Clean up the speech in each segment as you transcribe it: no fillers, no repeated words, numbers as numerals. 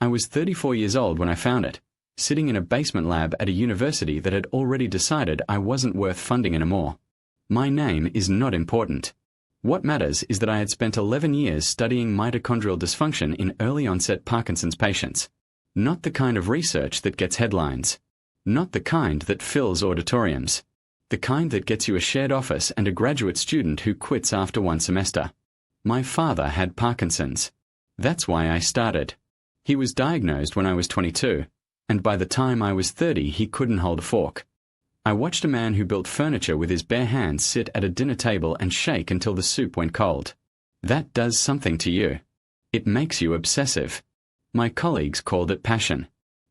I was 34 years old when I found it, sitting in a basement lab at a university that had already decided I wasn't worth funding anymore. My name is not important. What matters is that I had spent 11 years studying mitochondrial dysfunction in early-onset Parkinson's patients. Not the kind of research that gets headlines. Not the kind that fills auditoriums. The kind that gets you a shared office and a graduate student who quits after one semester. My father had Parkinson's. That's why I started. He was diagnosed when I was 22, and by the time I was 30 he couldn't hold a fork. I watched a man who built furniture with his bare hands sit at a dinner table and shake until the soup went cold. That does something to you. It makes you obsessive. My colleagues called it passion.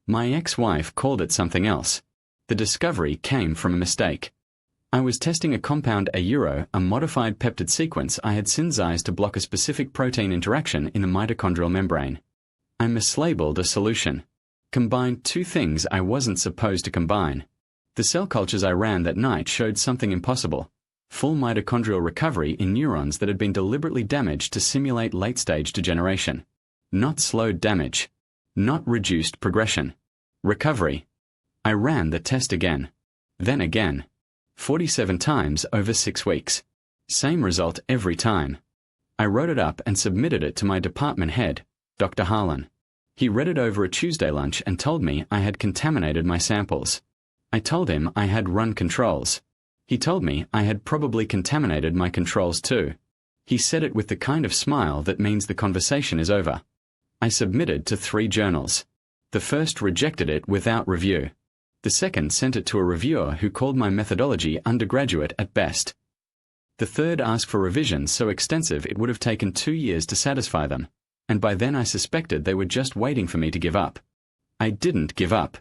My ex-wife called it something else. The discovery came from a mistake. I was testing a compound a modified peptide sequence I had synthesized to block a specific protein interaction in the mitochondrial membrane. I mislabeled a solution. Combined two things I wasn't supposed to combine. The cell cultures I ran that night showed something impossible. Full mitochondrial recovery in neurons that had been deliberately damaged to simulate late-stage degeneration. Not slowed damage. Not reduced progression. Recovery. I ran the test again. Then again. 47 times over 6 weeks. Same result every time. I wrote it up and submitted it to my department head, Dr. Harlan. He read it over a Tuesday lunch and told me I had contaminated my samples. I told him I had run controls. He told me I had probably contaminated my controls too. He said it with the kind of smile that means the conversation is over. I submitted to 3 journals. The first rejected it without review. The second sent it to a reviewer who called my methodology undergraduate at best. The third asked for revisions so extensive it would have taken 2 years to satisfy them, and by then I suspected they were just waiting for me to give up. I didn't give up.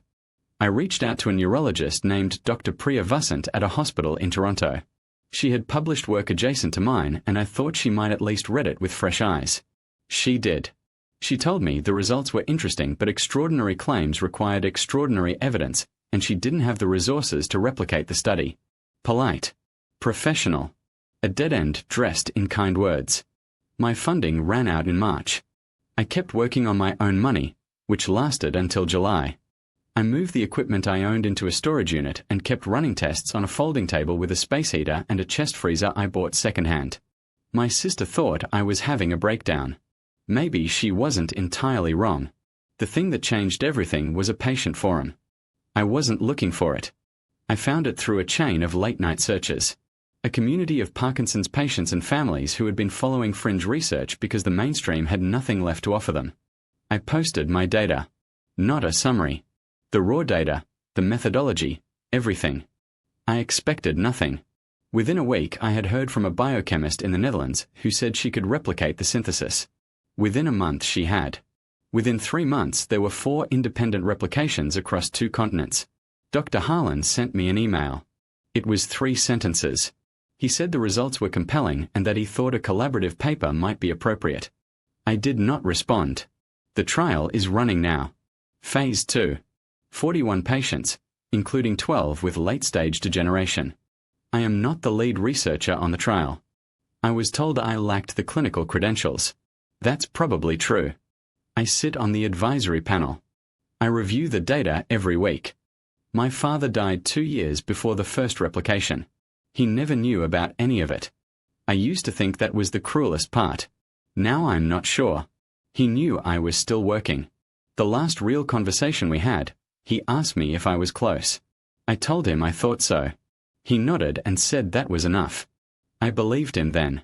I reached out to a neurologist named Dr. Priya Vasant at a hospital in Toronto. She had published work adjacent to mine, and I thought she might at least read it with fresh eyes. She did. She told me the results were interesting but extraordinary claims required extraordinary evidence, and she didn't have the resources to replicate the study. Polite. Professional. A dead end dressed in kind words. My funding ran out in March. I kept working on my own money, which lasted until July. I moved the equipment I owned into a storage unit and kept running tests on a folding table with a space heater and a chest freezer I bought secondhand. My sister thought I was having a breakdown. Maybe she wasn't entirely wrong. The thing that changed everything was a patient forum. I wasn't looking for it. I found it through a chain of late-night searches. A community of Parkinson's patients and families who had been following fringe research because the mainstream had nothing left to offer them. I posted my data. Not a summary. The raw data, the methodology, everything. I expected nothing. Within a week I had heard from a biochemist in the Netherlands who said she could replicate the synthesis. Within a month she had. Within 3 months there were 4 independent replications across 2 continents. Dr. Harlan sent me an email. It was 3 sentences. He said the results were compelling and that he thought a collaborative paper might be appropriate. I did not respond. The trial is running now. Phase 2. 41 patients, including 12 with late-stage degeneration. I am not the lead researcher on the trial. I was told I lacked the clinical credentials. That's probably true. I sit on the advisory panel. I review the data every week. My father died 2 years before the first replication. He never knew about any of it. I used to think that was the cruelest part. Now I'm not sure. He knew I was still working. The last real conversation we had, he asked me if I was close. I told him I thought so. He nodded and said that was enough. I believed him then.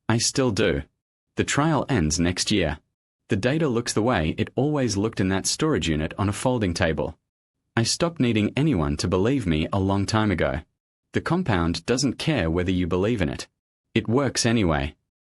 I still do. The trial ends next year. The data looks the way it always looked in that storage unit on a folding table. I stopped needing anyone to believe me a long time ago. The compound doesn't care whether you believe in it. It works anyway.